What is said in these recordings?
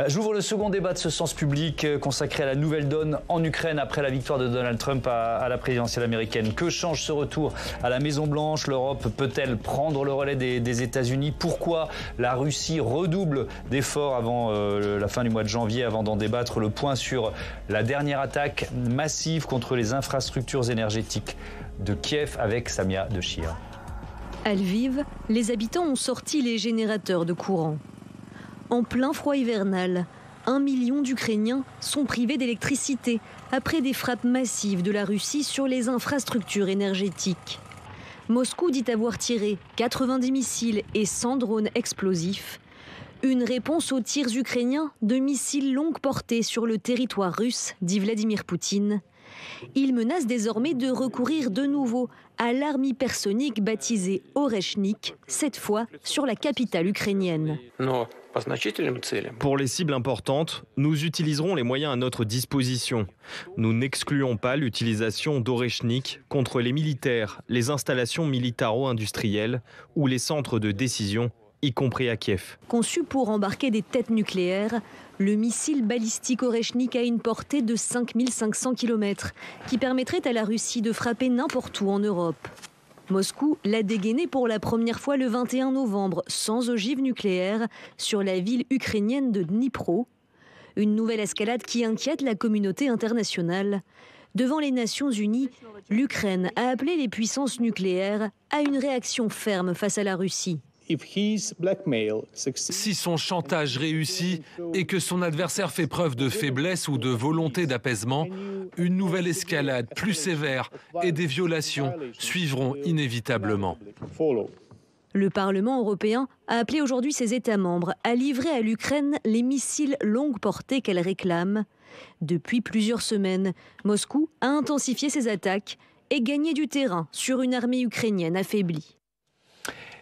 J'ouvre le second débat de ce sens public consacré à la nouvelle donne en Ukraine après la victoire de Donald Trump à la présidentielle américaine. Que change ce retour à la Maison-Blanche? L'Europe peut-elle prendre le relais des États-Unis? Pourquoi la Russie redouble d'efforts avant la fin du mois de janvier avant d'en débattre? Le point sur la dernière attaque massive contre les infrastructures énergétiques de Kiev avec Samia Dechir. À Lviv, les habitants ont sorti les générateurs de courant. En plein froid hivernal, 1 million d'Ukrainiens sont privés d'électricité après des frappes massives de la Russie sur les infrastructures énergétiques. Moscou dit avoir tiré 90 missiles et 100 drones explosifs. Une réponse aux tirs ukrainiens de missiles longue portée sur le territoire russe, dit Vladimir Poutine. Il menace désormais de recourir de nouveau à l'arme hypersonique baptisée Oreshnik, cette fois sur la capitale ukrainienne. Pour les cibles importantes, nous utiliserons les moyens à notre disposition. Nous n'excluons pas l'utilisation d'Oreshnik contre les militaires, les installations militaro-industrielles ou les centres de décision, y compris à Kiev. Conçu pour embarquer des têtes nucléaires, le missile balistique Oreshnik a une portée de 5500 km, qui permettrait à la Russie de frapper n'importe où en Europe. Moscou l'a dégainé pour la première fois le 21 novembre, sans ogive nucléaire, sur la ville ukrainienne de Dnipro. Une nouvelle escalade qui inquiète la communauté internationale. Devant les Nations Unies, l'Ukraine a appelé les puissances nucléaires à une réaction ferme face à la Russie. Si son chantage réussit et que son adversaire fait preuve de faiblesse ou de volonté d'apaisement, une nouvelle escalade plus sévère et des violations suivront inévitablement. Le Parlement européen a appelé aujourd'hui ses États membres à livrer à l'Ukraine les missiles longue portée qu'elle réclame. Depuis plusieurs semaines, Moscou a intensifié ses attaques et gagné du terrain sur une armée ukrainienne affaiblie.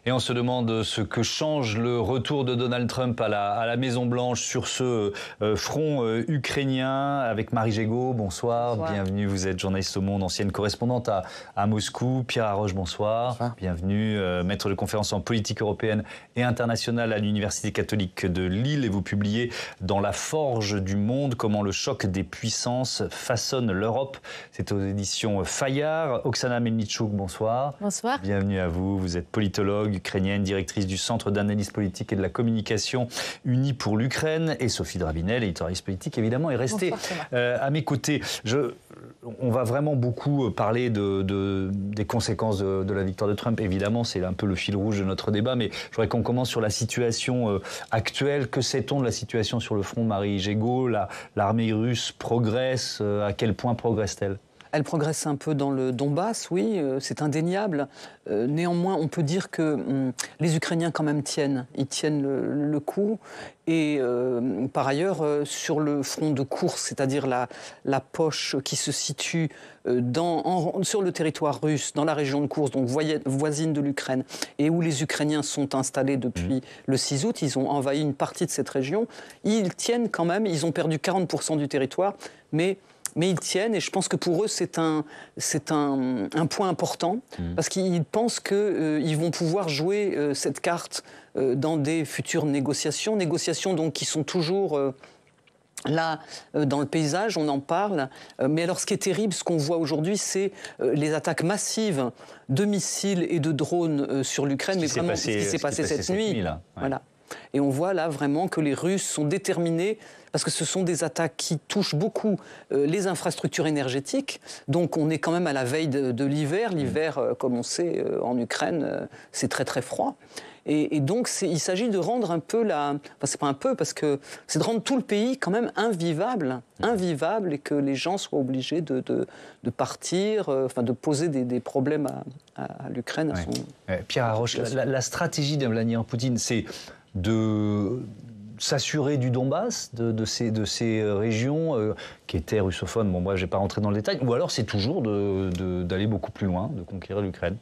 Et on se demande ce que change le retour de Donald Trump à la Maison-Blanche sur ce front ukrainien avec Marie Gégaud. Bonsoir, bienvenue. Vous êtes journaliste au Monde, ancienne correspondante à Moscou. Pierre Haroche, bonsoir. Bienvenue, maître de conférences en politique européenne et internationale à l'Université catholique de Lille. Et vous publiez dans La Forge du Monde comment le choc des puissances façonne l'Europe. C'est aux éditions Fayard. Oksana Melnichuk, bonsoir. Bonsoir. Bienvenue à vous. Vous êtes politologue ukrainienne, directrice du Centre d'analyse politique et de la communication Unis pour l'Ukraine, et Sophie Drabinel, éditorialiste politique évidemment, est restée à mes côtés. On va vraiment beaucoup parler des conséquences de la victoire de Trump. Évidemment, c'est un peu le fil rouge de notre débat, mais je voudrais qu'on commence sur la situation actuelle. Que sait-on de la situation sur le front, Marie Gégaud? L'armée russe progresse. À quel point progresse-t-elle? Elle progresse un peu dans le Donbass, oui, c'est indéniable. Néanmoins, on peut dire que les Ukrainiens quand même tiennent. Ils tiennent le coup. Et par ailleurs, sur le front de course, c'est-à-dire la poche qui se situe sur le territoire russe, dans la région de Koursk, donc voisine de l'Ukraine, et où les Ukrainiens sont installés depuis le 6 août, ils ont envahi une partie de cette région. Ils tiennent quand même, ils ont perdu 40% du territoire, mais ils tiennent, et je pense que pour eux, c'est un point important, parce qu'ils pensent qu'ils vont pouvoir jouer cette carte dans des futures négociations donc, qui sont toujours là, dans le paysage, on en parle. Mais alors, ce qui est terrible, ce qu'on voit aujourd'hui, c'est les attaques massives de missiles et de drones sur l'Ukraine, mais vraiment ce qui s'est passé cette nuit. Là. Ouais. Voilà. Et on voit là vraiment que les Russes sont déterminés, parce que ce sont des attaques qui touchent beaucoup les infrastructures énergétiques. Donc on est quand même à la veille de l'hiver. L'hiver, comme on sait, en Ukraine, c'est très très froid. Et donc il s'agit de rendre un peu c'est pas un peu, parce que c'est de rendre tout le pays quand même invivable, et que les gens soient obligés de partir, de poser des problèmes à l'Ukraine. Pierre Haroche, la stratégie de Vladimir Poutine, c'est de s'assurer du Donbass, de ces régions qui étaient russophones. Bon, moi, je ne vais pas rentrer dans le détail. Ou alors, c'est toujours d'aller beaucoup plus loin, de conquérir l'Ukraine.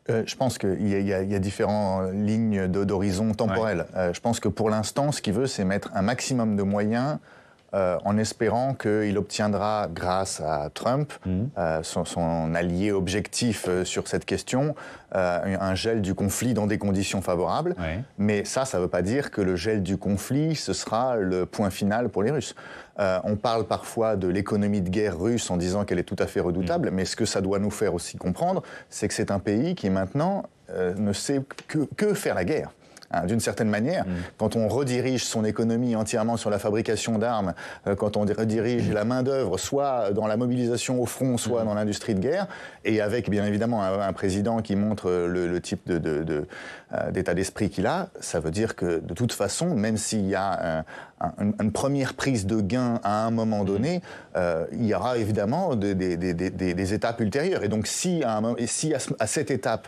Je pense qu'il y a différentes lignes d'horizon temporel. Je pense que pour l'instant, ce qu'il veut, c'est mettre un maximum de moyens en espérant qu'il obtiendra, grâce à Trump, son allié objectif sur cette question, un gel du conflit dans des conditions favorables. Ouais. Mais ça ne veut pas dire que le gel du conflit, ce sera le point final pour les Russes. On parle parfois de l'économie de guerre russe en disant qu'elle est tout à fait redoutable, mais ce que ça doit nous faire aussi comprendre, c'est que c'est un pays qui maintenant ne sait que faire la guerre. D'une certaine manière, quand on redirige son économie entièrement sur la fabrication d'armes, quand on redirige la main-d'œuvre soit dans la mobilisation au front, soit dans l'industrie de guerre, et avec bien évidemment un président qui montre le type d'état d'esprit qu'il a, ça veut dire que de toute façon, même s'il y a une première prise de gain à un moment donné, il y aura évidemment des étapes ultérieures. Et donc si à cette étape,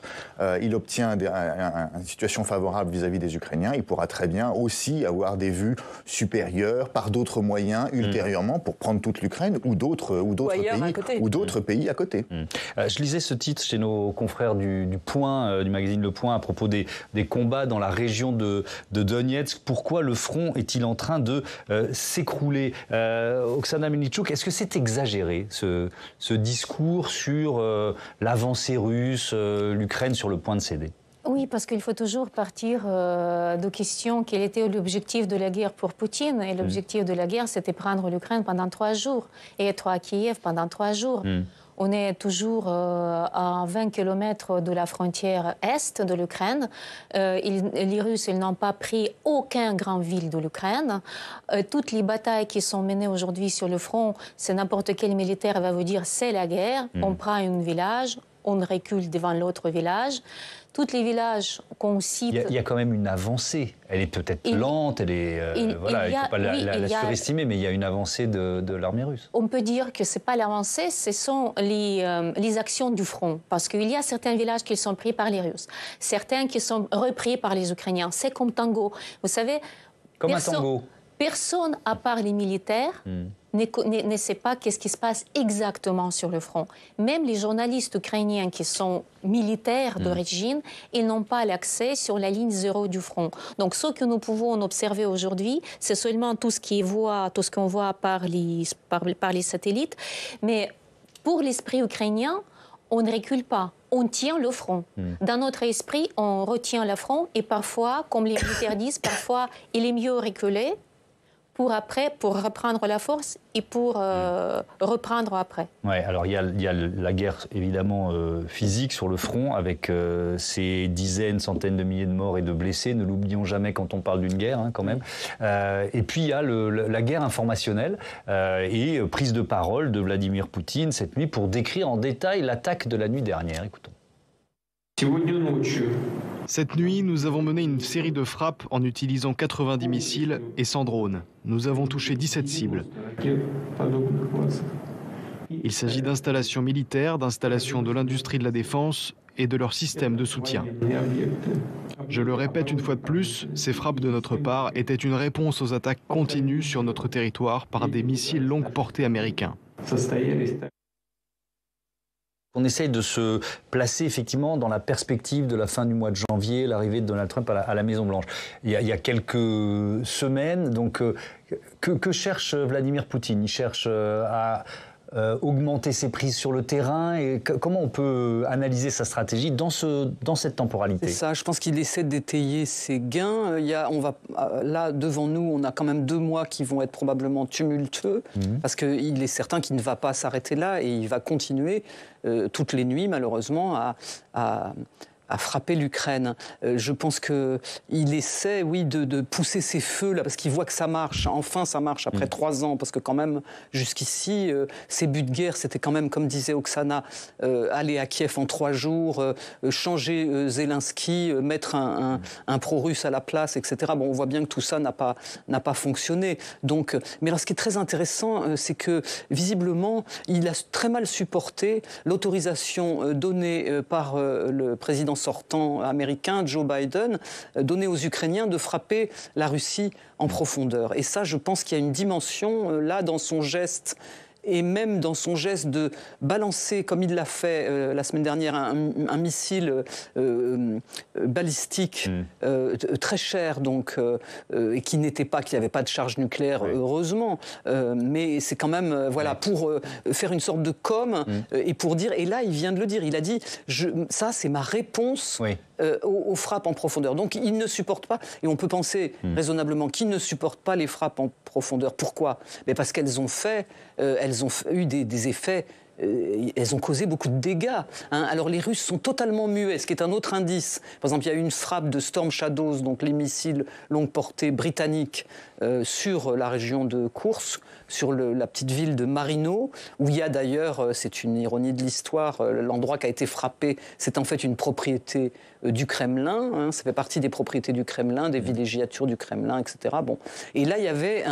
il obtient une situation favorable vis-à-vis des Ukrainiens, il pourra très bien aussi avoir des vues supérieures par d'autres moyens ultérieurement pour prendre toute l'Ukraine ou d'autres pays à côté. Je lisais ce titre chez nos confrères du Point, du magazine Le Point, à propos des combats dans la région de Donetsk. Pourquoi le front est-il en train de s'écrouler? Oksana Melnichuk, est-ce que c'est exagéré ce discours sur l'avancée russe, l'Ukraine sur le point de céder? Oui, parce qu'il faut toujours partir de questions. Quel était l'objectif de la guerre pour Poutine? Et l'objectif de la guerre, c'était prendre l'Ukraine pendant 3 jours et être à Kiev pendant 3 jours. On est toujours à 20 km de la frontière est de l'Ukraine. Les Russes, ils n'ont pas pris aucune grande ville de l'Ukraine. Toutes les batailles qui sont menées aujourd'hui sur le front, c'est n'importe quel militaire va vous dire c'est la guerre. On prend un village, on recule devant l'autre village. Tous les villages qu'on cite... Il y a quand même une avancée. Elle est peut-être lente, elle est... il ne faut pas la surestimer, mais il y a une avancée de l'armée russe. On peut dire que ce n'est pas l'avancée, ce sont les actions du front. Parce qu'il y a certains villages qui sont pris par les Russes, certains qui sont repris par les Ukrainiens. C'est comme tango. Vous savez... Comme un tango. Personne, à part les militaires, ne sait pas qu'est-ce qui se passe exactement sur le front. Même les journalistes ukrainiens qui sont militaires d'origine, ils n'ont pas l'accès sur la ligne zéro du front. Donc ce que nous pouvons observer aujourd'hui, c'est seulement tout ce qu'on voit par les satellites. Mais pour l'esprit ukrainien, on ne recule pas. On tient le front. Dans notre esprit, on retient le front et parfois, comme les militaires disent, parfois il est mieux reculer pour reprendre la force et pour reprendre après. Oui, alors il y a la guerre évidemment physique sur le front avec ces dizaines, centaines de milliers de morts et de blessés. Ne l'oublions jamais quand on parle d'une guerre, quand même. Et puis il y a la guerre informationnelle et prise de parole de Vladimir Poutine cette nuit pour décrire en détail l'attaque de la nuit dernière. Écoutons. Cette nuit, nous avons mené une série de frappes en utilisant 90 missiles et 100 drones. Nous avons touché 17 cibles. Il s'agit d'installations militaires, d'installations de l'industrie de la défense et de leur système de soutien. Je le répète une fois de plus, ces frappes de notre part étaient une réponse aux attaques continues sur notre territoire par des missiles longue portée américains. On essaye de se placer effectivement dans la perspective de la fin du mois de janvier, l'arrivée de Donald Trump à la Maison-Blanche. Il y a quelques semaines, donc, que cherche Vladimir Poutine? Il cherche à augmenter ses prises sur le terrain et comment on peut analyser sa stratégie dans cette temporalité? C'est ça, je pense qu'il essaie d'étayer ses gains. Là, devant nous, on a quand même 2 mois qui vont être probablement tumultueux parce qu'il est certain qu'il ne va pas s'arrêter là et il va continuer toutes les nuits, malheureusement, à frapper l'Ukraine. Je pense qu'il essaie, oui, de pousser ses feux, là, parce qu'il voit que ça marche. Enfin, ça marche après 3 ans, parce que quand même, jusqu'ici, ces buts de guerre, c'était quand même, comme disait Oksana, aller à Kiev en 3 jours, changer Zelensky, mettre un pro-russe à la place, etc. Bon, on voit bien que tout ça n'a pas fonctionné. Donc, mais alors, ce qui est très intéressant, c'est que, visiblement, il a très mal supporté l'autorisation donnée par le président sortant américain, Joe Biden, donner aux Ukrainiens de frapper la Russie en profondeur. Et ça, je pense qu'il y a une dimension, là, dans son geste et même dans son geste de balancer, comme il l'a fait la semaine dernière, un missile balistique très cher, donc, et qui n'avait pas de charge nucléaire, heureusement, mais c'est quand même, voilà, pour faire une sorte de com, et pour dire, et là il vient de le dire, il a dit, ça c'est ma réponse aux frappes en profondeur. Donc il ne supporte pas, et on peut penser raisonnablement qu'il ne supporte pas les frappes en profondeur. Pourquoi? Mais parce qu'elles ont eu des effets, elles ont causé beaucoup de dégâts. Hein. Alors les Russes sont totalement muets, ce qui est un autre indice. Par exemple, il y a eu une frappe de Storm Shadows, donc les missiles longue portée britanniques, sur la région de Koursk, sur la petite ville de Marino, où il y a d'ailleurs, c'est une ironie de l'histoire, l'endroit qui a été frappé, c'est en fait une propriété du Kremlin, hein, ça fait partie des propriétés du Kremlin, des villégiatures du Kremlin, etc. Bon. Et là, il y avait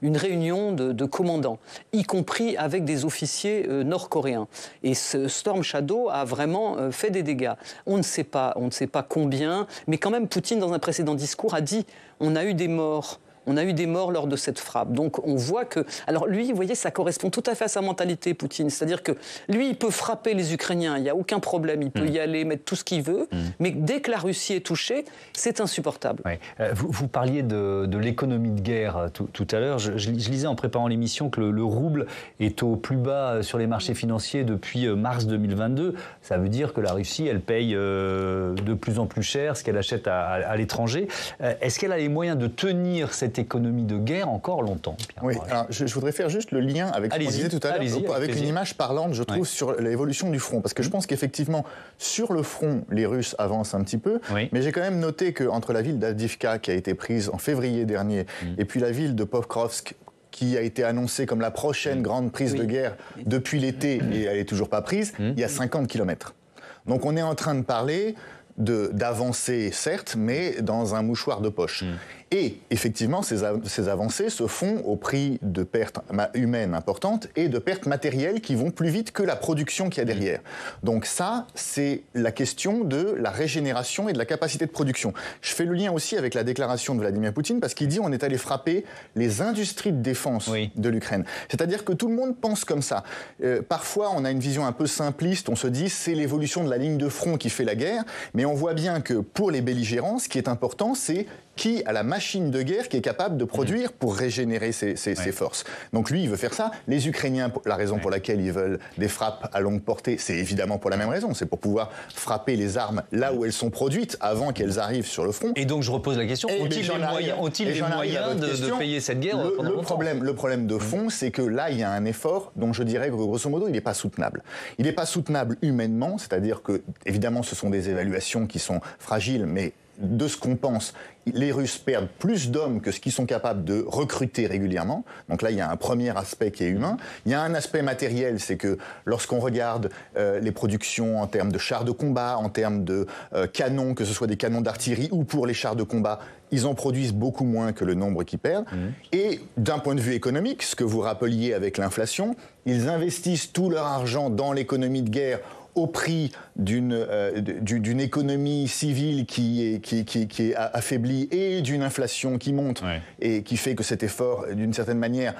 une réunion de commandants, y compris avec des officiers nord-coréens. Et ce Storm Shadow a vraiment fait des dégâts. On ne sait pas combien, mais quand même, Poutine, dans un précédent discours, a dit « on a eu des morts ». On a eu des morts lors de cette frappe. Donc on voit que... Alors lui, vous voyez, ça correspond tout à fait à sa mentalité, Poutine. C'est-à-dire que lui, il peut frapper les Ukrainiens, il n'y a aucun problème, il peut y aller, mettre tout ce qu'il veut, mais dès que la Russie est touchée, c'est insupportable. Ouais. Vous parliez de l'économie de guerre tout à l'heure. Je lisais en préparant l'émission que le rouble est au plus bas sur les marchés financiers depuis mars 2022. Ça veut dire que la Russie, elle paye de plus en plus cher ce qu'elle achète à l'étranger. Est-ce qu'elle a les moyens de tenir cette économie de guerre encore longtemps, Pierre? Oui, alors je voudrais faire juste le lien avec ce qu'on disait tout à l'heure, avec une image parlante, je trouve, sur l'évolution du front. Parce que je pense qu'effectivement, sur le front, les Russes avancent un petit peu, mais j'ai quand même noté qu'entre la ville d'Avdiivka, qui a été prise en février dernier, et puis la ville de Pokrovsk, qui a été annoncée comme la prochaine grande prise de guerre depuis l'été, et elle n'est toujours pas prise, il y a 50 km. Donc on est en train de parler d'avancer, certes, mais dans un mouchoir de poche. Et effectivement, ces avancées se font au prix de pertes humaines importantes et de pertes matérielles qui vont plus vite que la production qu'il y a derrière. Donc ça, c'est la question de la régénération et de la capacité de production. Je fais le lien aussi avec la déclaration de Vladimir Poutine parce qu'il dit on est allé frapper les industries de défense de l'Ukraine. C'est-à-dire que tout le monde pense comme ça. Parfois, on a une vision un peu simpliste, on se dit c'est l'évolution de la ligne de front qui fait la guerre, mais on voit bien que pour les belligérants, ce qui est important, c'est qui a la machine de guerre qui est capable de produire pour régénérer ses forces. Donc lui, il veut faire ça. Les Ukrainiens, la raison pour laquelle ils veulent des frappes à longue portée, c'est évidemment pour la même raison. C'est pour pouvoir frapper les armes là où elles sont produites avant qu'elles arrivent sur le front. Et donc je repose la question, ont-ils les moyens de payer cette guerre pendant longtemps ? Le problème de fond, c'est que là, il y a un effort dont je dirais que grosso modo, il n'est pas soutenable. Il n'est pas soutenable humainement, c'est-à-dire que, évidemment, ce sont des évaluations qui sont fragiles, mais de ce qu'on pense, les Russes perdent plus d'hommes que ce qu'ils sont capables de recruter régulièrement. Donc là, il y a un premier aspect qui est humain. Il y a un aspect matériel, c'est que lorsqu'on regarde les productions en termes de chars de combat, en termes de canons, que ce soit des canons d'artillerie ou pour les chars de combat, ils en produisent beaucoup moins que le nombre qu'ils perdent. Et d'un point de vue économique, ce que vous rappeliez avec l'inflation, ils investissent tout leur argent dans l'économie de guerre au prix d'une économie civile qui est affaiblie et d'une inflation qui monte et qui fait que cet effort, d'une certaine manière,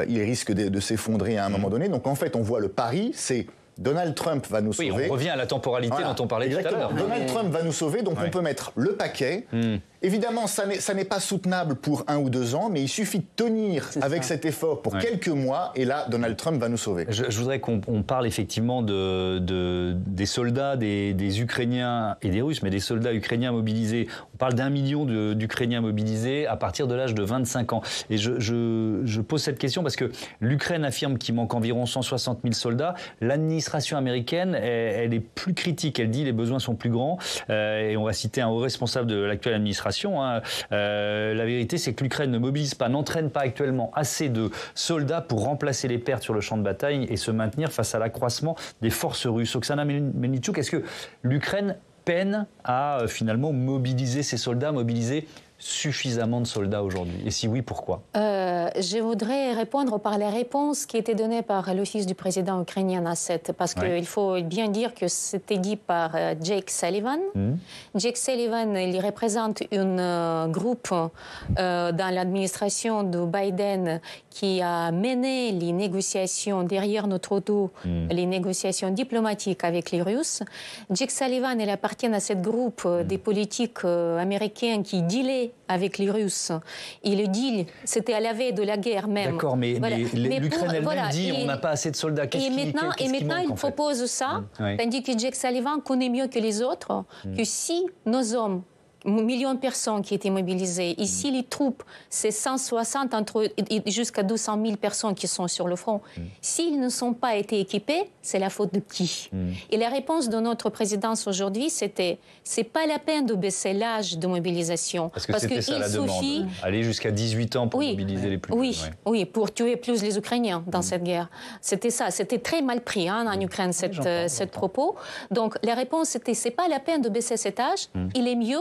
il risque de s'effondrer à un moment donné. Donc en fait, on voit le pari, c'est Donald Trump va nous sauver. Oui, on revient à la temporalité dont on parlait tout à l'heure. Donald Trump va nous sauver, donc on peut mettre le paquet. Évidemment, ça n'est pas soutenable pour 1 ou 2 ans, mais il suffit de tenir avec cet effort pour quelques mois, et là, Donald Trump va nous sauver. Je voudrais qu'on parle effectivement des soldats, des Ukrainiens et des Russes, mais des soldats ukrainiens mobilisés. On parle d'1 million d'Ukrainiens mobilisés à partir de l'âge de 25 ans. Et je pose cette question parce que l'Ukraine affirme qu'il manque environ 160 000 soldats. L'administration américaine, elle est plus critique. Elle dit les besoins sont plus grands. Et on va citer un haut responsable de l'actuelle administration. La vérité, c'est que l'Ukraine ne mobilise pas, n'entraîne pas actuellement assez de soldats pour remplacer les pertes sur le champ de bataille et se maintenir face à l'accroissement des forces russes. Oksana Melnichuk, est-ce que l'Ukraine peine à finalement mobiliser ses soldats, mobiliser suffisamment de soldats aujourd'hui? Et si oui, pourquoi? Je voudrais répondre par la réponse qui était donnée par l'office du président ukrainien à cette, parce qu'il faut bien dire que c'était dit par Jake Sullivan. Jake Sullivan, il représente un groupe dans l'administration de Biden qui a mené les négociations derrière notre dos, les négociations diplomatiques avec les Russes. Jake Sullivan, il appartient à ce groupe des politiques américains qui dealaient avec les Russes. Et le deal, c'était à la veille de la guerre même. D'accord, mais l'Ukraine elle-même dit on n'a pas assez de soldats. Et maintenant, il propose ça, tandis que Jake Sullivan connaît mieux que les autres que si nos hommes, millions de personnes qui étaient mobilisées. Ici, les troupes, c'est 160 jusqu'à 200 000 personnes qui sont sur le front. S'ils ne sont pas été équipés, c'est la faute de qui? Et la réponse de notre présidence aujourd'hui, c'était c'est pas la peine de baisser l'âge de mobilisation. Parce que c'était ça la demande. Aller jusqu'à 18 ans pour mobiliser les plus jeunes. Oui, pour tuer plus les Ukrainiens dans cette guerre. C'était ça. C'était très mal pris en Ukraine, cette propos. Donc la réponse, c'était c'est pas la peine de baisser cet âge. Il est mieux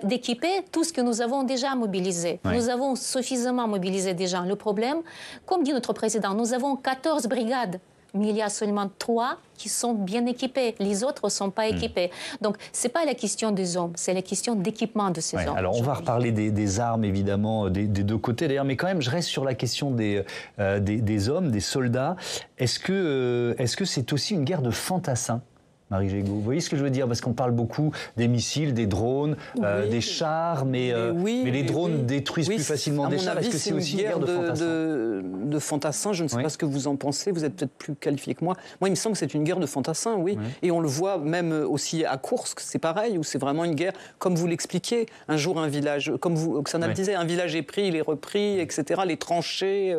d'équiper tout ce que nous avons déjà mobilisé. Nous avons suffisamment mobilisé déjà. Le problème, comme dit notre président, nous avons 14 brigades, mais il y a seulement 3 qui sont bien équipées. Les autres ne sont pas équipées. Donc, ce n'est pas la question des hommes, c'est la question d'équipement de ces hommes. Alors, on va reparler des armes, évidemment, des deux côtés, d'ailleurs, mais quand même, je reste sur la question des hommes, des soldats. Est-ce que c'est aussi une guerre de fantassins, Marie Gégaud? Vous voyez ce que je veux dire? Parce qu'on parle beaucoup des missiles, des drones, des chars, mais les drones détruisent plus facilement des chars. Est-ce que c'est aussi une guerre de fantassins? De fantassins, je ne sais pas ce que vous en pensez, vous êtes peut-être plus qualifié que moi. Moi, il me semble que c'est une guerre de fantassins, et on le voit même aussi à Koursk, c'est pareil, où c'est vraiment une guerre, comme vous l'expliquiez, un jour un village, comme Oksana le disait, un village est pris, il est repris, etc., les tranchées,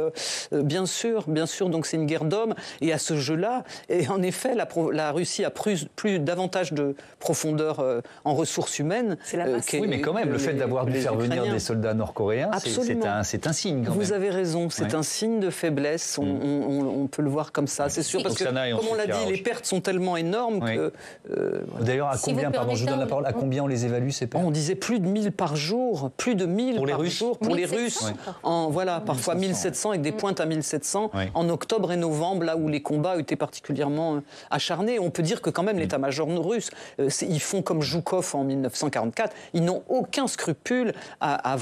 bien sûr, donc c'est une guerre d'hommes, et à ce jeu-là, et en effet, la Russie a plus davantage de profondeur en ressources humaines. Oui, mais quand même, le fait d'avoir dû faire venir des soldats nord-coréens, c'est un signe. Quand vous avez raison, c'est un signe de faiblesse, on peut le voir comme ça, c'est sûr, parce que, comme on l'a dit, les pertes sont tellement énormes que... D'ailleurs, à combien, je vous donne la parole, à combien on les évalue, ces pertes? On disait plus de 1000 par jour, plus de 1000 par jour pour les Russes. Parfois 1700 avec des pointes à 1700 en octobre et novembre, là où les combats étaient particulièrement acharnés. On peut dire que quand même l'état-major russe, ils font comme Zhukov en 1944, ils n'ont aucun scrupule à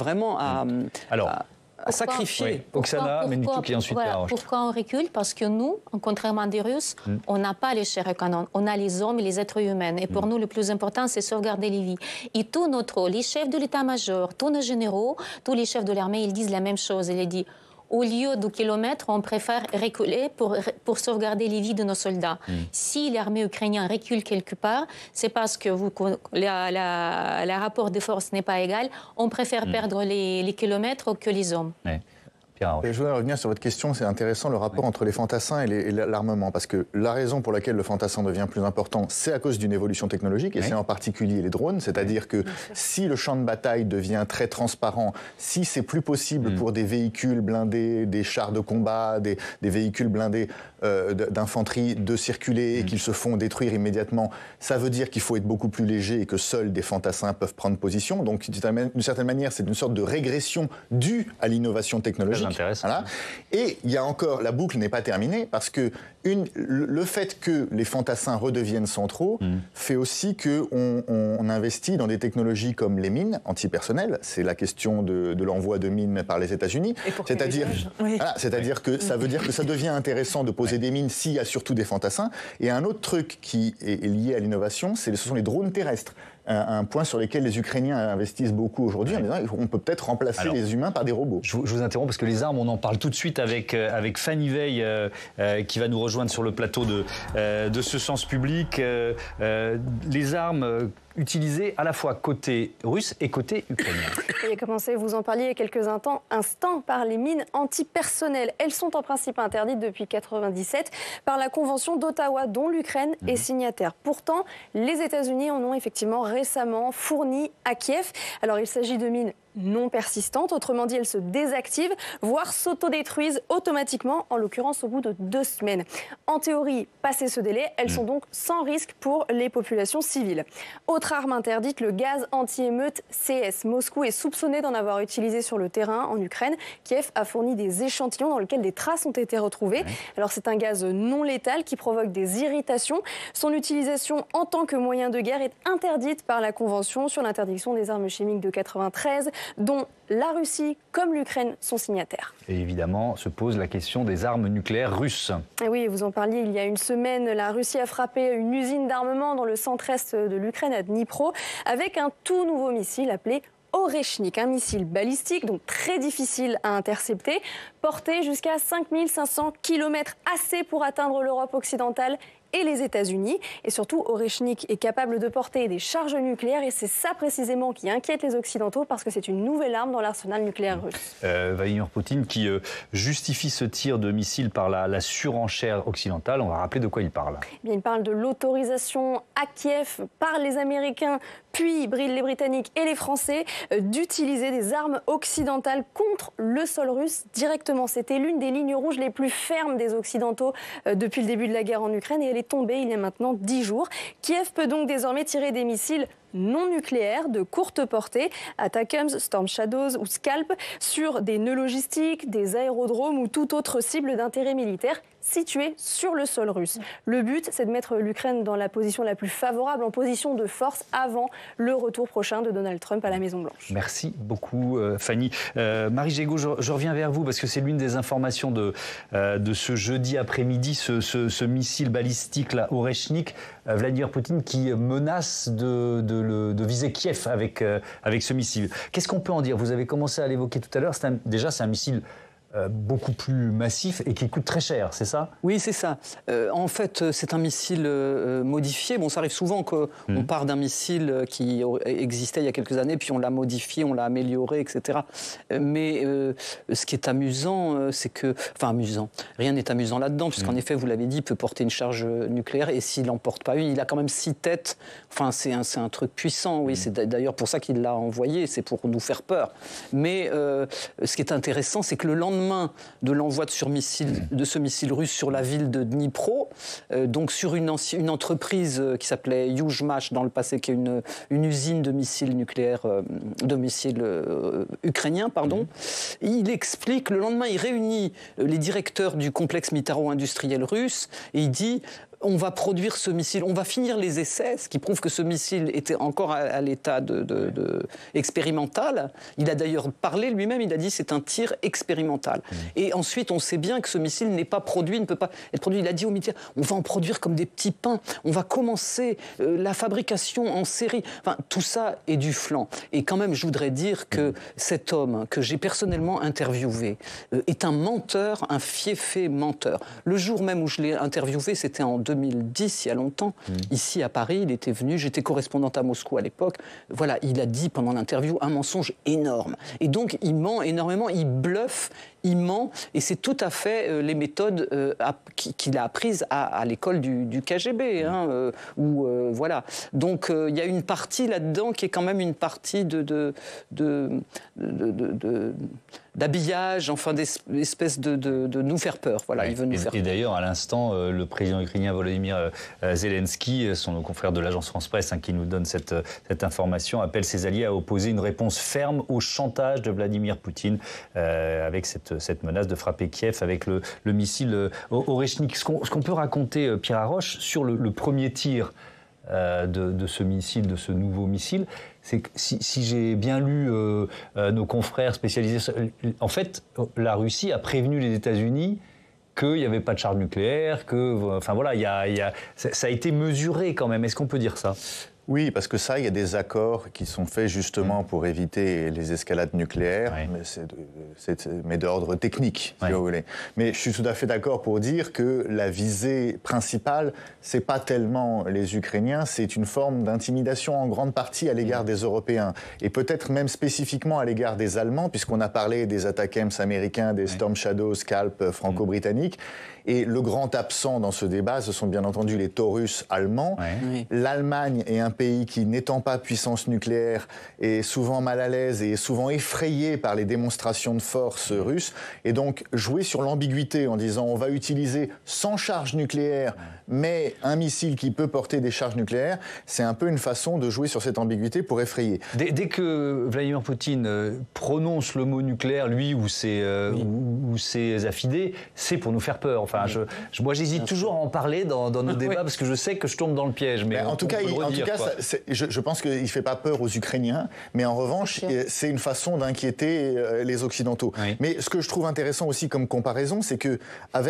sacrifier. Oksana Mennichouk et ensuite pourquoi on recule? Parce que nous, contrairement des Russes, on n'a pas les chairs et canons, on a les hommes et les êtres humains. Et pour nous, le plus important, c'est sauvegarder les vies. Et les chefs de l'état-major, tous nos généraux, tous les chefs de l'armée, ils disent la même chose. Ils disent au lieu de kilomètres, on préfère reculer pour sauvegarder les vies de nos soldats. Si l'armée ukrainienne recule quelque part, c'est parce que le rapport de force n'est pas égal. On préfère perdre les kilomètres que les hommes. Je voudrais revenir sur votre question, c'est intéressant le rapport entre les fantassins et l'armement, parce que la raison pour laquelle le fantassin devient plus important, c'est à cause d'une évolution technologique, et c'est en particulier les drones, c'est-à-dire que si le champ de bataille devient très transparent, si c'est plus possible pour des véhicules blindés, des chars de combat, des véhicules blindés d'infanterie de circuler et qu'ils se font détruire immédiatement, ça veut dire qu'il faut être beaucoup plus léger et que seuls des fantassins peuvent prendre position. Donc d'une certaine manière, c'est une sorte de régression due à l'innovation technologique. Voilà. Et il y a encore, la boucle n'est pas terminée, parce que le fait que les fantassins redeviennent centraux fait aussi qu'on investit dans des technologies comme les mines antipersonnelles. C'est la question de l'envoi de mines par les États-Unis. C'est-à-dire que ça veut dire que ça devient intéressant de poser des mines s'il y a surtout des fantassins. Et un autre truc qui est lié à l'innovation, ce sont les drones terrestres. Un point sur lequel les Ukrainiens investissent beaucoup aujourd'hui, en disant qu'on peut peut-être remplacer les humains par des robots. Je vous interromps parce que les armes, on en parle tout de suite avec Fanny Veil qui va nous rejoindre sur le plateau de ce Sens Public. Les armes utilisées à la fois côté russe et côté ukrainien. Vous commencé, vous en parliez il y a quelques instants, par les mines antipersonnelles. Elles sont en principe interdites depuis 1997 par la Convention d'Ottawa, dont l'Ukraine est signataire. Pourtant, les États-Unis en ont effectivement récemment fourni à Kiev. Alors, il s'agit de mines non persistantes. Autrement dit, elles se désactivent, voire s'autodétruisent automatiquement, en l'occurrence au bout de 2 semaines. En théorie, passé ce délai, elles sont donc sans risque pour les populations civiles. Autre arme interdite, le gaz anti-émeute CS. Moscou est soupçonné d'en avoir utilisé sur le terrain en Ukraine. Kiev a fourni des échantillons dans lesquels des traces ont été retrouvées. Alors c'est un gaz non létal qui provoque des irritations. Son utilisation en tant que moyen de guerre est interdite par la Convention sur l'interdiction des armes chimiques de 93, dont la Russie comme l'Ukraine sont signataires. Et évidemment, se pose la question des armes nucléaires russes. Et oui, vous en parliez il y a une semaine, la Russie a frappé une usine d'armement dans le centre-est de l'Ukraine, à Dnipro, avec un tout nouveau missile appelé Oreshnik, un missile balistique, donc très difficile à intercepter, porté jusqu'à 5500 km, assez pour atteindre l'Europe occidentale et les États-Unis. Et surtout, Oreshnik est capable de porter des charges nucléaires et c'est ça précisément qui inquiète les Occidentaux parce que c'est une nouvelle arme dans l'arsenal nucléaire russe. Vladimir Poutine qui justifie ce tir de missile par la surenchère occidentale. On va rappeler de quoi il parle. Eh bien, il parle de l'autorisation à Kiev par les Américains, puis les Britanniques et les Français d'utiliser des armes occidentales contre le sol russe directement. C'était l'une des lignes rouges les plus fermes des Occidentaux depuis le début de la guerre en Ukraine et elle est tombée il y a maintenant 10 jours. Kiev peut donc désormais tirer des missiles non nucléaires de courte portée, Attackams, Storm Shadows ou Scalp, sur des nœuds logistiques, des aérodromes ou toute autre cible d'intérêt militaire située sur le sol russe. Le but, c'est de mettre l'Ukraine dans la position la plus favorable, en position de force, avant le retour prochain de Donald Trump à la Maison-Blanche. Merci beaucoup, Fanny. Marie Gégaud, je reviens vers vous, parce que c'est l'une des informations de ce jeudi après-midi, ce missile balistique, là, Oreshnik, Vladimir Poutine qui menace de viser Kiev avec ce missile. Qu'est-ce qu'on peut en dire? Vous avez commencé à l'évoquer tout à l'heure, c'est un missile beaucoup plus massif et qui coûte très cher, c'est ça? Oui, c'est ça. En fait, c'est un missile modifié. Bon, ça arrive souvent qu'on part d'un missile qui existait il y a quelques années, puis on l'a modifié, on l'a amélioré, etc. Mais ce qui est amusant, c'est que... Enfin, amusant. Rien n'est amusant là-dedans, puisqu'en effet, vous l'avez dit, il peut porter une charge nucléaire, et s'il n'en porte pas une, il a quand même 6 têtes. Enfin, c'est un truc puissant, oui. C'est d'ailleurs pour ça qu'il l'a envoyé, c'est pour nous faire peur. Mais ce qui est intéressant, c'est que le lendemain de l'envoi de ce missile russe sur la ville de Dnipro, donc sur une entreprise qui s'appelait Yuzhmash dans le passé, qui est une usine de missiles nucléaires, de missiles ukrainiens, pardon. Il explique, le lendemain, il réunit les directeurs du complexe militaro-industriel russe et il dit: on va produire ce missile, on va finir les essais, ce qui prouve que ce missile était encore à l'état expérimental. Il a d'ailleurs parlé lui-même, il a dit c'est un tir expérimental. Et ensuite, on sait bien que ce missile n'est pas produit, ne peut pas être produit. Il a dit aux militaires, on va en produire comme des petits pains, on va commencer la fabrication en série. Enfin, tout ça est du flan. Et quand même, je voudrais dire que cet homme que j'ai personnellement interviewé est un menteur, un fiefé menteur. Le jour même où je l'ai interviewé, c'était en 2010, il y a longtemps, ici à Paris, il était venu, j'étais correspondante à Moscou à l'époque, voilà, il a dit pendant l'interview un mensonge énorme. Et donc, il ment énormément, il bluffe, il ment, et c'est tout à fait les méthodes qu'il a apprises à l'école du KGB, hein, voilà. Donc, il y a une partie là-dedans qui est quand même une partie d'habillage, enfin d'espèce de nous faire peur. Voilà, il veut nous faire peur. Et d'ailleurs, à l'instant, le président ukrainien Volodymyr Zelensky, son confrère de l'agence France-Presse, hein, qui nous donne cette information, appelle ses alliés à opposer une réponse ferme au chantage de Vladimir Poutine avec cette menace de frapper Kiev avec le missile Oreshnik. Ce qu'on peut raconter, Pierre Haroche, sur le premier tir de ce missile, de ce nouveau missile, c'est que si j'ai bien lu nos confrères spécialisés, en fait, la Russie a prévenu les États-Unis qu'il n'y avait pas de charge nucléaire, enfin voilà, ça a été mesuré quand même. Est-ce qu'on peut dire ça ? Oui, parce que ça, il y a des accords qui sont faits justement pour éviter les escalades nucléaires, mais d'ordre technique, si vous voulez. Mais je suis tout à fait d'accord pour dire que la visée principale, c'est pas tellement les Ukrainiens, c'est une forme d'intimidation en grande partie à l'égard des Européens, et peut-être même spécifiquement à l'égard des Allemands, puisqu'on a parlé des Attackams américains, des Storm Shadows, Scalp franco-britanniques. Et le grand absent dans ce débat, ce sont bien entendu les Taurus allemands. L'Allemagne est un pays qui, n'étant pas puissance nucléaire, est souvent mal à l'aise et est souvent effrayé par les démonstrations de force russes. Et donc, jouer sur l'ambiguïté en disant on va utiliser sans charge nucléaire, mais un missile qui peut porter des charges nucléaires, c'est un peu une façon de jouer sur cette ambiguïté pour effrayer. Dès que Vladimir Poutine prononce le mot nucléaire, lui ou ses affidés, c'est pour nous faire peur. Enfin, moi, j'hésite toujours à en parler dans nos débats parce que je sais que je tombe dans le piège. Mais en tout cas, je pense qu'il ne fait pas peur aux Ukrainiens, mais en revanche, c'est une façon d'inquiéter les Occidentaux. Oui. Mais ce que je trouve intéressant aussi comme comparaison, c'est que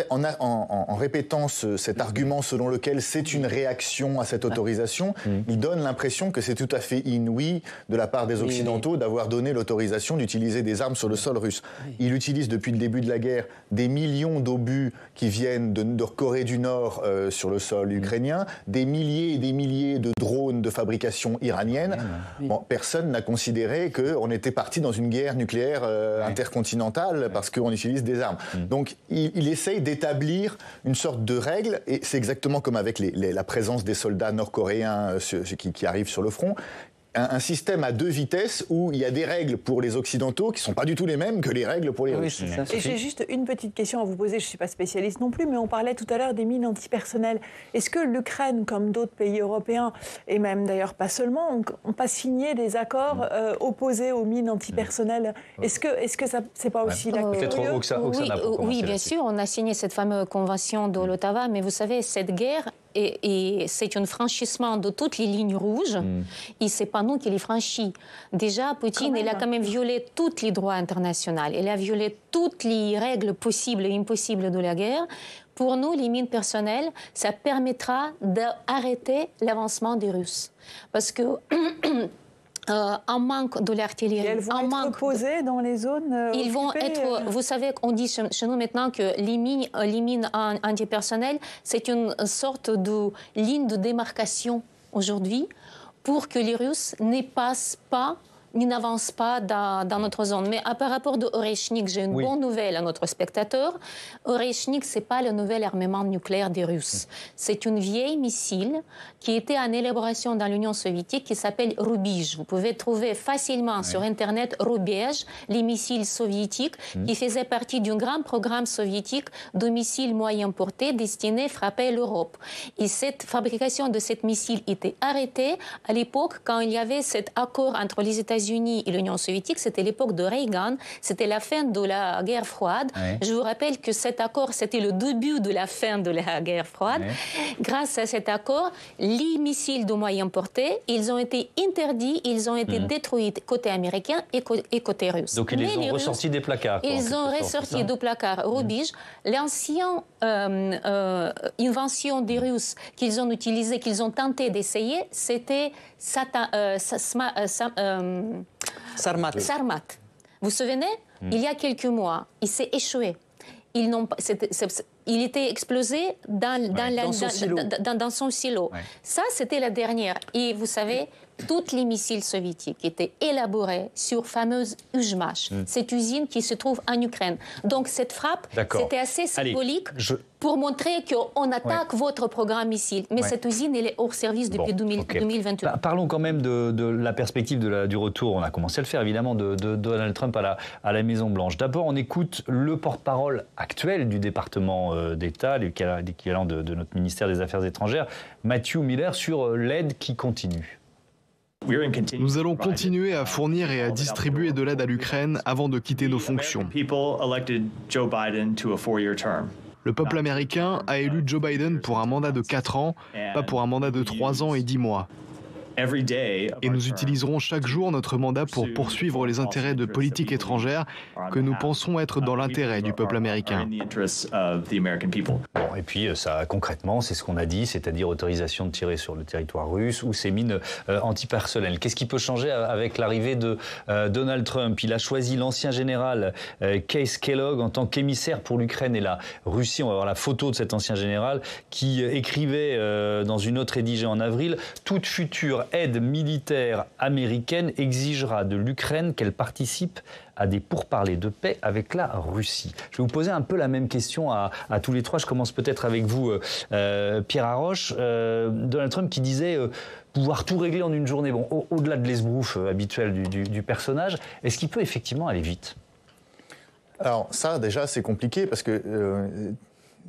en répétant cet argument selon lequel c'est une réaction à cette autorisation, il donne l'impression que c'est tout à fait inouï de la part des Occidentaux d'avoir donné l'autorisation d'utiliser des armes sur le sol russe. Il utilise depuis le début de la guerre des millions d'obus qui viennent de Corée du Nord sur le sol ukrainien, des milliers et des milliers de drones de fabrication iranienne. Bon, personne n'a considéré qu'on était parti dans une guerre nucléaire intercontinentale parce qu'on utilise des armes. Donc il essaye d'établir une sorte de règle, et c'est exactement comme avec la présence des soldats nord-coréens qui arrivent sur le front. Un système à deux vitesses où il y a des règles pour les Occidentaux qui ne sont pas du tout les mêmes que les règles pour les Russes. Et j'ai juste une petite question à vous poser, je ne suis pas spécialiste non plus, mais on parlait tout à l'heure des mines antipersonnelles. Est-ce que l'Ukraine, comme d'autres pays européens, et même d'ailleurs pas seulement, n'ont pas signé des accords opposés aux mines antipersonnelles? Est-ce que ça c'est pas aussi la Oui, bien sûr, on a signé cette fameuse convention de l'Ottawa, mais vous savez, cette guerre, et c'est un franchissement de toutes les lignes rouges, et c'est pas nous qui les franchit. Déjà, Poutine, il a quand même violé tous les droits internationaux. Il a violé toutes les règles possibles et impossibles de la guerre. Pour nous, les mines personnelles, ça permettra d'arrêter l'avancement des Russes. Parce que en manque de l'artillerie, elles vont être posées dans les zones ils vont être. Vous savez qu'on dit chez nous maintenant que les mines antipersonnelles, c'est une sorte de ligne de démarcation aujourd'hui pour que les Russes ne passent pas, n'avancent pas dans notre zone. Mais par rapport de Oreshnik, j'ai une bonne nouvelle à notre spectateur. Oreshnik, ce n'est pas le nouvel armement nucléaire des Russes. C'est une vieille missile qui était en élaboration dans l'Union soviétique qui s'appelle Rubij. Vous pouvez trouver facilement sur Internet Rubij, les missiles soviétiques qui faisaient partie d'un grand programme soviétique de missiles moyen portée destinés à frapper l'Europe. Et cette fabrication de cette missile était arrêtée à l'époque quand il y avait cet accord entre les États-Unis et l'Union soviétique. C'était l'époque de Reagan. C'était la fin de la guerre froide. Je vous rappelle que cet accord, c'était le début de la fin de la guerre froide. Grâce à cet accord, les missiles de moyen portée, ils ont été interdits, ils ont été détruits côté américain et côté russe. Donc ils les ont ressortis des placards. Ils ont ressorti des placards Rubij. L'ancienne invention des Russes qu'ils ont utilisée, qu'ils ont tenté d'essayer, c'était Sarmat. Vous vous souvenez? Il y a quelques mois, il s'est échoué. Il était explosé dans son silo. Ça, c'était la dernière. Et vous savez, tous les missiles soviétiques étaient élaborés sur fameuse Ujmash, cette usine qui se trouve en Ukraine. Donc cette frappe, c'était assez symbolique pour montrer qu'on attaque votre programme missile. Mais cette usine, elle est hors service depuis 2021. Parlons quand même de la perspective du retour. On a commencé à le faire évidemment de Donald Trump à la Maison-Blanche. D'abord, on écoute le porte-parole actuel du département d'État, l'équivalent de notre ministère des Affaires étrangères, Matthew Miller, sur l'aide qui continue. Nous allons continuer à fournir et à distribuer de l'aide à l'Ukraine avant de quitter nos fonctions. Le peuple américain a élu Joe Biden pour un mandat de 4 ans, pas pour un mandat de 3 ans et 10 mois. Et nous utiliserons chaque jour notre mandat pour poursuivre les intérêts de politique étrangère que nous pensons être dans l'intérêt du peuple américain. Bon, et puis ça, concrètement, c'est ce qu'on a dit, c'est-à-dire autorisation de tirer sur le territoire russe ou ces mines antipersonnelles. Qu'est-ce qui peut changer avec l'arrivée de Donald Trump? Il a choisi l'ancien général Keith Kellogg en tant qu'émissaire pour l'Ukraine et la Russie. On va voir la photo de cet ancien général qui écrivait dans une note rédigée en avril « Toute future aide militaire américaine exigera de l'Ukraine qu'elle participe à des pourparlers de paix avec la Russie ». Je vais vous poser un peu la même question à tous les trois. Je commence peut-être avec vous, Pierre Haroche. Donald Trump qui disait pouvoir tout régler en une journée. Bon, au-delà de l'esbrouf habituel du personnage, est-ce qu'il peut effectivement aller vite? Alors ça, déjà, c'est compliqué parce que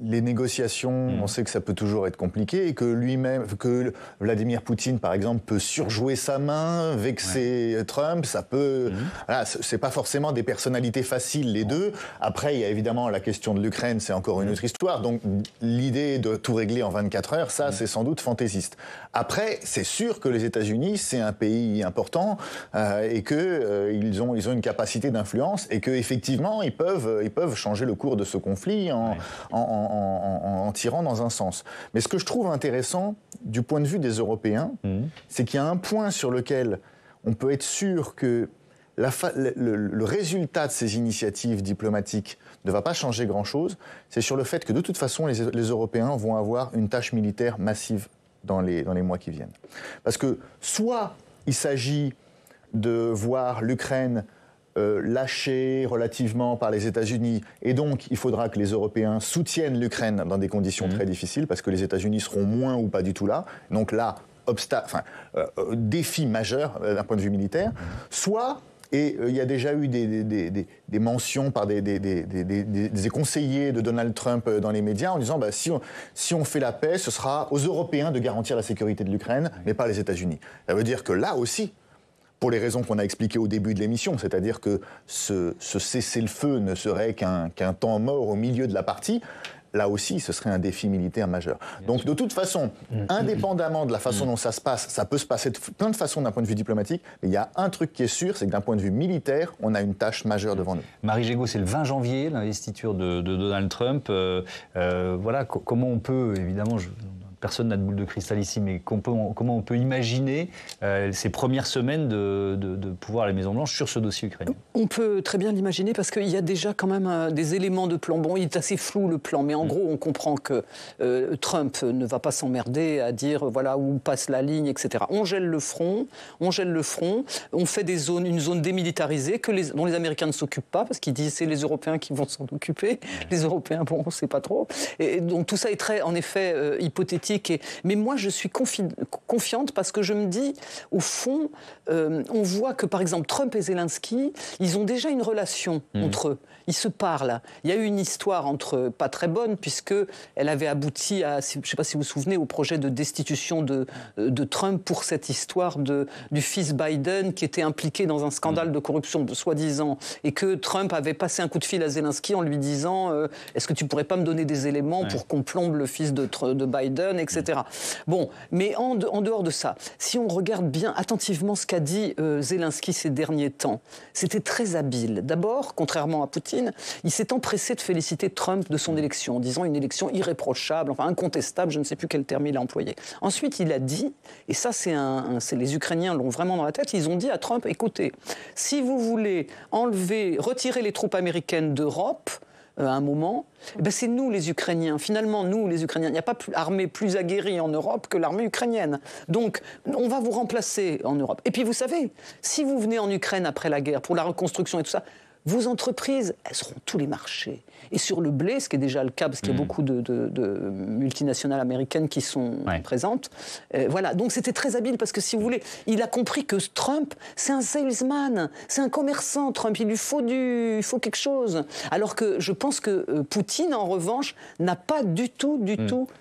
les négociations, on sait que ça peut toujours être compliqué et que lui-même, que Vladimir Poutine, par exemple, peut surjouer sa main, vexer Trump, ça peut... Voilà, c'est pas forcément des personnalités faciles, les deux. Après, il y a évidemment la question de l'Ukraine, c'est encore une autre histoire. Donc, l'idée de tout régler en 24 heures, ça, c'est sans doute fantaisiste. Après, c'est sûr que les États-Unis, c'est un pays important et qu'ils ont une capacité d'influence et qu'effectivement, ils peuvent changer le cours de ce conflit en tirant dans un sens. Mais ce que je trouve intéressant, du point de vue des Européens, c'est qu'il y a un point sur lequel on peut être sûr que le résultat de ces initiatives diplomatiques ne va pas changer grand-chose, c'est sur le fait que de toute façon, les Européens vont avoir une tâche militaire massive dans les mois qui viennent. Parce que soit il s'agit de voir l'Ukraine lâché relativement par les États-Unis, et donc il faudra que les Européens soutiennent l'Ukraine dans des conditions très difficiles, parce que les États-Unis seront moins ou pas du tout là. Donc là, défi majeur d'un point de vue militaire. Soit, et il y a déjà eu des mentions par des conseillers de Donald Trump dans les médias en disant si on fait la paix, ce sera aux Européens de garantir la sécurité de l'Ukraine, mais pas les États-Unis. Ça veut dire que là aussi, pour les raisons qu'on a expliquées au début de l'émission, c'est-à-dire que ce cessez-le-feu ne serait qu'un temps mort au milieu de la partie, là aussi, ce serait un défi militaire majeur. Donc, de toute façon, indépendamment de la façon dont ça se passe, ça peut se passer de plein de façons d'un point de vue diplomatique, mais il y a un truc qui est sûr, c'est que d'un point de vue militaire, on a une tâche majeure devant nous. Marie Gégaud, c'est le 20 janvier, l'investiture de Donald Trump. Voilà, comment on peut, évidemment... Personne n'a de boule de cristal ici, mais comment on peut imaginer ces premières semaines de pouvoir à la Maison-Blanche sur ce dossier ukrainien? On peut très bien l'imaginer parce qu'il y a déjà quand même des éléments de plan. Bon, il est assez flou le plan, mais en gros, on comprend que Trump ne va pas s'emmerder à dire voilà où passe la ligne, etc. On gèle le front, on fait une zone démilitarisée dont les Américains ne s'occupent pas parce qu'ils disent c'est les Européens qui vont s'en occuper. Les Européens, bon, on ne sait pas trop. Et donc tout ça est très, en effet, hypothétique. Mais moi, je suis confiante parce que je me dis, au fond, on voit que, par exemple, Trump et Zelensky, ils ont déjà une relation entre eux. Ils se parlent. Il y a eu une histoire entre eux, pas très bonne, puisqu'elle avait abouti à, je ne sais pas si vous vous souvenez, au projet de destitution de Trump pour cette histoire du fils Biden qui était impliqué dans un scandale de corruption, soi-disant, et que Trump avait passé un coup de fil à Zelensky en lui disant est-ce que tu ne pourrais pas me donner des éléments pour qu'on plombe le fils de Biden, etc. Bon, mais en dehors de ça, si on regarde bien attentivement ce qu'a dit Zelensky ces derniers temps, c'était très habile. D'abord, contrairement à Poutine, il s'est empressé de féliciter Trump de son élection, en disant une élection irréprochable, enfin incontestable, je ne sais plus quel terme il a employé. Ensuite, il a dit, et ça les Ukrainiens l'ont vraiment dans la tête, ils ont dit à Trump, écoutez, si vous voulez retirer les troupes américaines d'Europe, à un moment, c'est nous les Ukrainiens. Finalement, nous les Ukrainiens, il n'y a pas armée plus aguerrie en Europe que l'armée ukrainienne. Donc, on va vous remplacer en Europe. Et puis, vous savez, si vous venez en Ukraine après la guerre, pour la reconstruction et tout ça, vos entreprises, elles seront tous les marchés. Et sur le blé, ce qui est déjà le cas, parce qu'il y a beaucoup de multinationales américaines qui sont présentes. Voilà, donc c'était très habile, parce que si vous voulez, il a compris que Trump, c'est un salesman, c'est un commerçant, Trump, il faut quelque chose. Alors que je pense que Poutine, en revanche, n'a pas du tout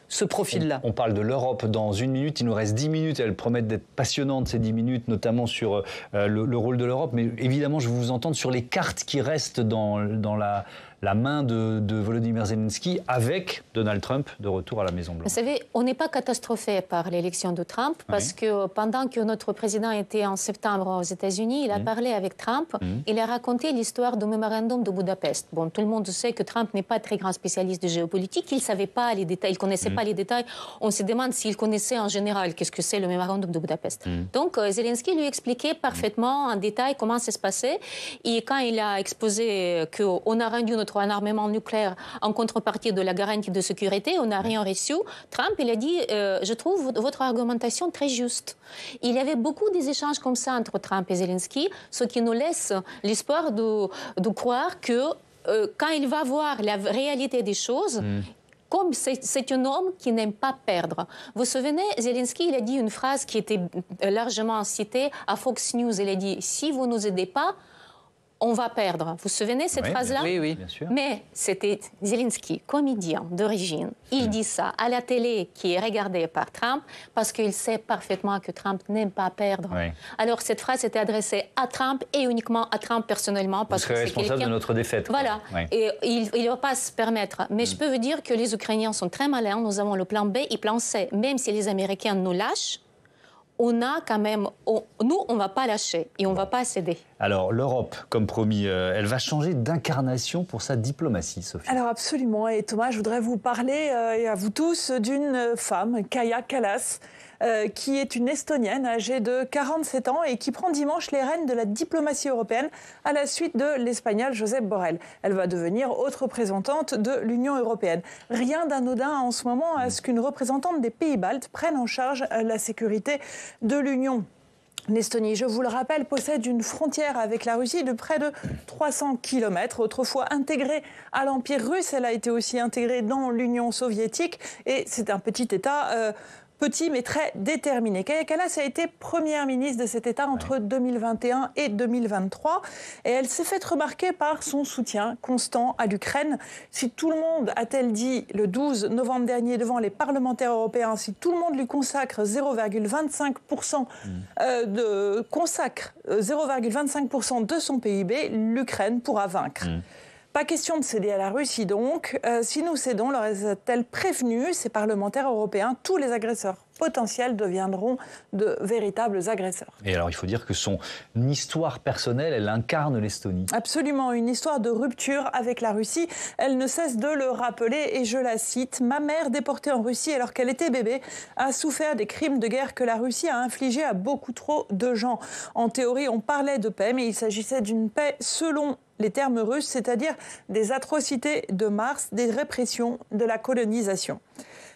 ce profil-là. On parle de l'Europe dans une minute, il nous reste 10 minutes, elles promettent d'être passionnantes ces 10 minutes, notamment sur le rôle de l'Europe, mais évidemment je veux vous entendre sur les cartes qui restent dans la main de Volodymyr Zelensky avec Donald Trump de retour à la Maison-Blanche. Vous savez, on n'est pas catastrophé par l'élection de Trump parce que pendant que notre président était en septembre aux États-Unis, il a parlé avec Trump, il a raconté l'histoire du mémorandum de Budapest. Bon, tout le monde sait que Trump n'est pas très grand spécialiste de géopolitique, il ne savait pas les détails, il ne connaissait pas les détails. On se demande s'il connaissait en général qu'est-ce que c'est le mémorandum de Budapest. Donc, Zelensky lui expliquait parfaitement en détail comment ça se passait. Et quand il a exposé qu'on a rendu notre armement nucléaire en contrepartie de la garantie de sécurité, on n'a rien reçu. Trump, il a dit je trouve votre argumentation très juste. Il y avait beaucoup des échanges comme ça entre Trump et Zelensky, ce qui nous laisse l'espoir de croire que quand il va voir la réalité des choses, comme c'est un homme qui n'aime pas perdre. Vous vous souvenez, Zelensky, il a dit une phrase qui était largement citée à Fox News. Il a dit « Si vous ne nous aidez pas, on va perdre ». Vous vous souvenez cette phrase-là? Oui, bien sûr. Mais c'était Zelensky, comédien d'origine. Il dit ça à la télé qui est regardée par Trump parce qu'il sait parfaitement que Trump n'aime pas perdre. Oui. Alors cette phrase était adressée à Trump et uniquement à Trump personnellement. Parce Vous serez responsable de notre défaite. Voilà. Ouais. Et il ne va pas se permettre. Mais je peux vous dire que les Ukrainiens sont très malins. Nous avons le plan B et plan C. Même si les Américains nous lâchent, on a quand même... nous, on ne va pas lâcher et on ne va pas céder. Alors, l'Europe, comme promis, elle va changer d'incarnation pour sa diplomatie, Sophie. Alors absolument. Et Thomas, je voudrais vous parler, et à vous tous, d'une femme, Kaja Kallas, qui est une Estonienne âgée de 47 ans et qui prend dimanche les rênes de la diplomatie européenne à la suite de l'Espagnol Josep Borrell. Elle va devenir haute représentante de l'Union européenne. Rien d'anodin en ce moment à ce qu'une représentante des pays baltes prenne en charge la sécurité de l'Union. L'Estonie, je vous le rappelle, possède une frontière avec la Russie de près de 300 km. Autrefois intégrée à l'Empire russe, elle a été aussi intégrée dans l'Union soviétique et c'est un petit État petit mais très déterminé. Kaja Kallas a été première ministre de cet État entre 2021 et 2023 et elle s'est faite remarquer par son soutien constant à l'Ukraine. Si tout le monde, a-t-elle dit le 12 novembre dernier devant les parlementaires européens, si tout le monde lui consacre 0,25% de son PIB, l'Ukraine pourra vaincre. Pas question de céder à la Russie donc. Si nous cédons, leur a-t-elle prévenu, ces parlementaires européens, tous les agresseurs potentiels deviendront de véritables agresseurs. Et alors, il faut dire que son histoire personnelle, elle incarne l'Estonie. Absolument, une histoire de rupture avec la Russie. Elle ne cesse de le rappeler, et je la cite, « Ma mère, déportée en Russie alors qu'elle était bébé, a souffert des crimes de guerre que la Russie a infligés à beaucoup trop de gens. En théorie, on parlait de paix, mais il s'agissait d'une paix selon les termes russes, c'est-à-dire des atrocités de Mars, des répressions, de la colonisation. »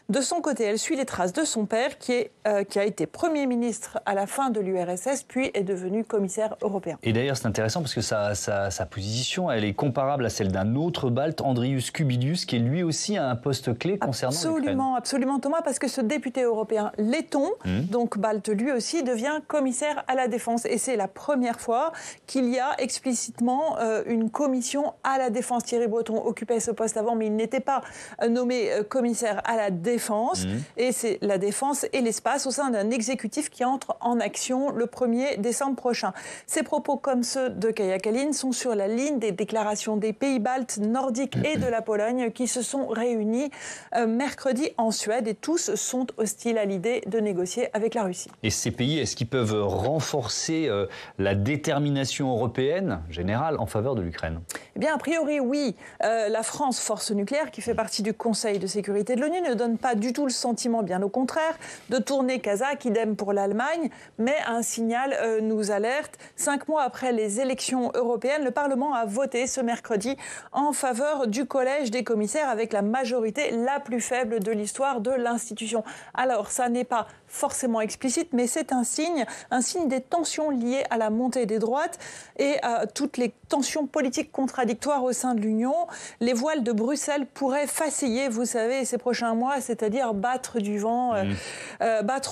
De son côté, elle suit les traces de son père qui a été Premier ministre à la fin de l'URSS, puis est devenu commissaire européen. Et d'ailleurs, c'est intéressant parce que sa position, elle est comparable à celle d'un autre Balte, Andrius Kubilius, qui est lui aussi à un poste clé concernant l'Ukraine. Absolument, Thomas, parce que ce député européen letton, donc Balte lui aussi, devient commissaire à la défense. Et c'est la première fois qu'il y a explicitement une commission à la défense. Thierry Breton occupait ce poste avant, mais il n'était pas nommé commissaire à la défense. Et c'est la défense et l'espace au sein d'un exécutif qui entre en action le 1er décembre prochain. Ces propos, comme ceux de Kaja Kallas, sont sur la ligne des déclarations des pays baltes, nordiques et de la Pologne qui se sont réunis mercredi en Suède et tous sont hostiles à l'idée de négocier avec la Russie. Et ces pays, est-ce qu'ils peuvent renforcer la détermination européenne générale en faveur de l'Ukraine? Eh bien, a priori, oui. La France, force nucléaire, qui fait partie du Conseil de sécurité de l'ONU, ne donne pas du tout le sentiment, bien au contraire, de tourner kazakh, idem pour l'Allemagne, mais un signal nous alerte. 5 mois après les élections européennes, le Parlement a voté ce mercredi en faveur du collège des commissaires avec la majorité la plus faible de l'histoire de l'institution. Alors, ça n'est pas forcément explicite, mais c'est un signe des tensions liées à la montée des droites et à toutes les tensions politiques contradictoires au sein de l'Union. Les voiles de Bruxelles pourraient faceiller, vous savez, ces prochains mois, c'est-à-dire battre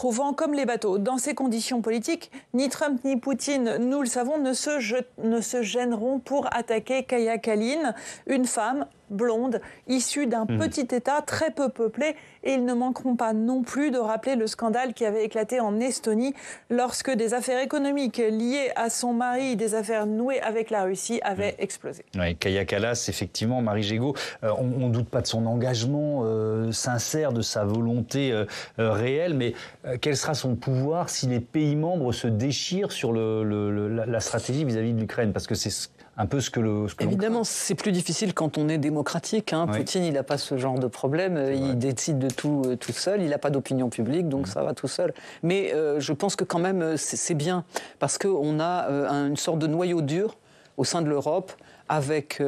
au vent comme les bateaux. Dans ces conditions politiques, ni Trump ni Poutine, nous le savons, ne se gêneront pour attaquer Kaja Kallas, une femme blonde, issue d'un petit État très peu peuplé, et ils ne manqueront pas non plus de rappeler le scandale qui avait éclaté en Estonie lorsque des affaires économiques liées à son mari, des affaires nouées avec la Russie avaient explosé. Oui, Kaja Kallas, effectivement, Marie Gégaud, on ne doute pas de son engagement sincère, de sa volonté réelle, mais quel sera son pouvoir si les pays membres se déchirent sur la stratégie vis-à-vis de l'Ukraine? Parce que c'est un peu ce que Évidemment, c'est plus difficile quand on est démocratique. Oui. Poutine, il n'a pas ce genre de problème. Il décide de tout seul. Il n'a pas d'opinion publique, donc ça va tout seul. Mais je pense que quand même, c'est bien. Parce qu'on a une sorte de noyau dur au sein de l'Europe, avec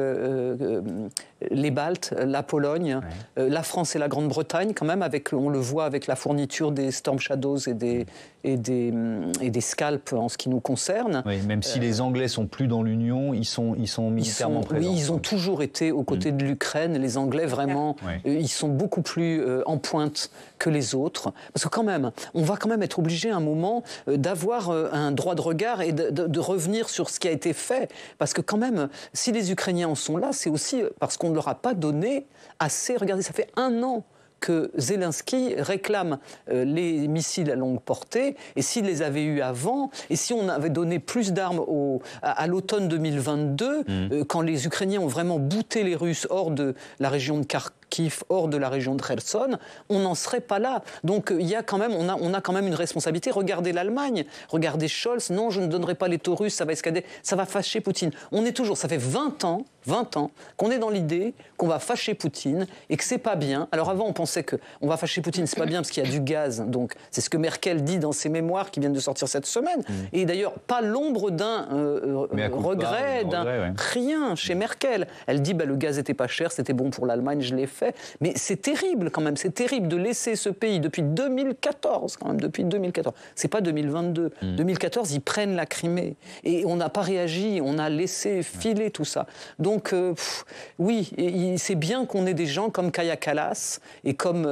les Baltes, la Pologne, la France et la Grande-Bretagne, quand même, on le voit avec la fourniture des Storm Shadows et des Scalps en ce qui nous concerne. Oui, même si les Anglais sont plus dans l'Union, ils sont militairement présents. Oui, ils ont toujours été aux côtés de l'Ukraine. Les Anglais, vraiment, ils sont beaucoup plus en pointe que les autres. Parce que quand même, on va quand même être obligé à un moment d'avoir un droit de regard et de revenir sur ce qui a été fait. Parce que quand même, si les Ukrainiens en sont là, c'est aussi parce qu'on ne leur a pas donné assez. Regardez, ça fait 1 an que Zelensky réclame les missiles à longue portée, et s'il les avait eus avant, et si on avait donné plus d'armes à l'automne 2022, quand les Ukrainiens ont vraiment bouté les Russes hors de la région de Kharkiv, hors de la région de Kherson, on n'en serait pas là. Donc il y a quand même, on a quand même une responsabilité. Regardez l'Allemagne, regardez Scholz, non, je ne donnerai pas les Taurus, ça va escalader, ça va fâcher Poutine. On est toujours, ça fait 20 ans qu'on est dans l'idée qu'on va fâcher Poutine et que c'est pas bien. Alors avant, on pensait qu'on va fâcher Poutine, c'est pas bien parce qu'il y a du gaz. Donc c'est ce que Merkel dit dans ses mémoires qui viennent de sortir cette semaine. Et d'ailleurs, pas l'ombre d'un regret, rien chez Merkel. Elle dit le gaz était pas cher, c'était bon pour l'Allemagne, je l'ai fait. Mais c'est terrible quand même, c'est terrible de laisser ce pays depuis 2014, quand même, depuis 2014. C'est pas 2022. 2014, ils prennent la Crimée et on n'a pas réagi, on a laissé filer tout ça. Donc oui, c'est bien qu'on ait des gens comme Kaja Kallas et comme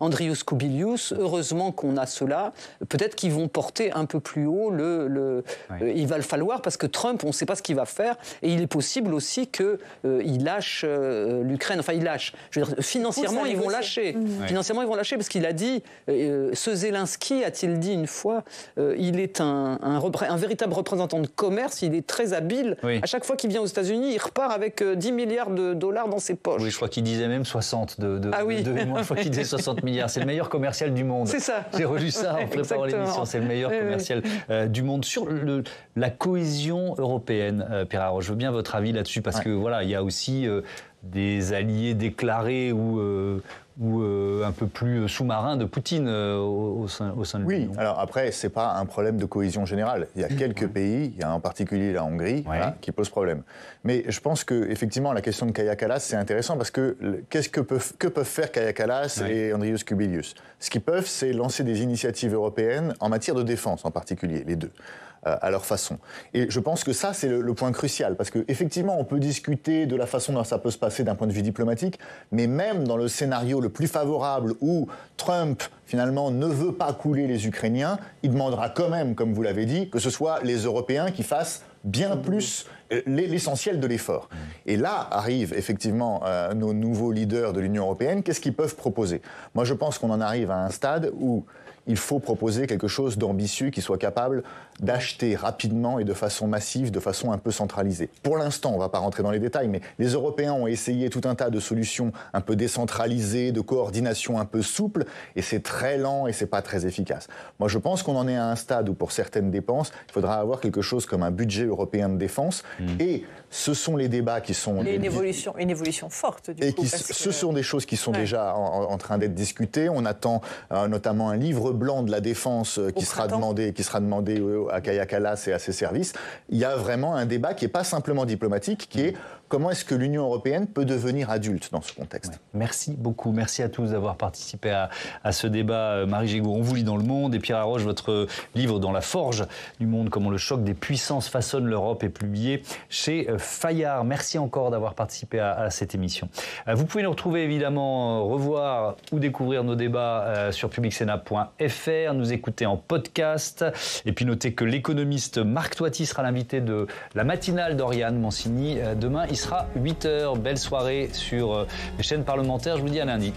Andrius Kubilius. Heureusement qu'on a ceux-là. Peut-être qu'ils vont porter un peu plus haut il va le falloir parce que Trump, on ne sait pas ce qu'il va faire et il est possible aussi qu'il lâche l'Ukraine. Enfin, il lâche. Je veux dire, financièrement, ils vont lâcher. Financièrement, ils vont lâcher parce qu'il a dit, ce Zelensky, a-t-il dit une fois, il est un véritable représentant de commerce, il est très habile. À chaque fois qu'il vient aux États-Unis, il repart avec 10 milliards de dollars dans ses poches. Oui, je crois qu'il disait même 60 je crois qu'il disait 60 milliards. C'est le meilleur commercial du monde. C'est ça. J'ai relu ça en préparant l'émission. C'est le meilleur commercial du monde. Sur la cohésion européenne, Pierre Haroche, je veux bien votre avis là-dessus parce que voilà, il y a aussi des alliés déclarés ou un peu plus sous-marins de Poutine au sein de l'Union. Oui, alors après, ce n'est pas un problème de cohésion générale. Il y a quelques pays, il y a en particulier la Hongrie, qui pose problème. Mais je pense qu'effectivement, la question de Kaja Kallas, c'est intéressant parce que que peuvent faire Kaja Kallas et Andrius Kubilius? Ce qu'ils peuvent, c'est lancer des initiatives européennes en matière de défense en particulier, les deux. À leur façon. Et je pense que ça, c'est le point crucial, parce qu'effectivement, on peut discuter de la façon dont ça peut se passer d'un point de vue diplomatique, mais même dans le scénario le plus favorable où Trump, finalement, ne veut pas couler les Ukrainiens, il demandera quand même, comme vous l'avez dit, que ce soit les Européens qui fassent bien plus l'essentiel de l'effort. Et là arrivent effectivement nos nouveaux leaders de l'Union européenne. Qu'est-ce qu'ils peuvent proposer? Moi, je pense qu'on en arrive à un stade où il faut proposer quelque chose d'ambitieux qui soit capable d'acheter rapidement et de façon massive, de façon un peu centralisée. Pour l'instant, on ne va pas rentrer dans les détails, mais les Européens ont essayé tout un tas de solutions un peu décentralisées, de coordination un peu souple, et c'est très lent et c'est pas très efficace. Moi, je pense qu'on en est à un stade où, pour certaines dépenses, il faudra avoir quelque chose comme un budget européen de défense, et ce sont les débats qui sont... Et une évolution forte, du coup. Ce sont des choses qui sont déjà en train d'être discutées. On attend notamment un livre blanc de la défense qui sera demandé à Kaja Kallas et à ses services. Il y a vraiment un débat qui n'est pas simplement diplomatique, qui est comment est-ce que l'Union européenne peut devenir adulte dans ce contexte. Merci beaucoup. Merci à tous d'avoir participé à ce débat. Marie Gégaud, on vous lit dans Le Monde, et Pierre Haroche, votre livre Dans la forge du monde, comment le choc des puissances façonne l'Europe, est publié chez Fayard. Merci encore d'avoir participé à cette émission. Vous pouvez nous retrouver évidemment, revoir ou découvrir nos débats sur publicsénat.fr, nous écouter en podcast, et puis notez que l'économiste Marc Toiti sera l'invité de la matinale d'Oriane Mancini. Demain, il sera 8h. Belle soirée sur les chaînes parlementaires. Je vous dis à lundi.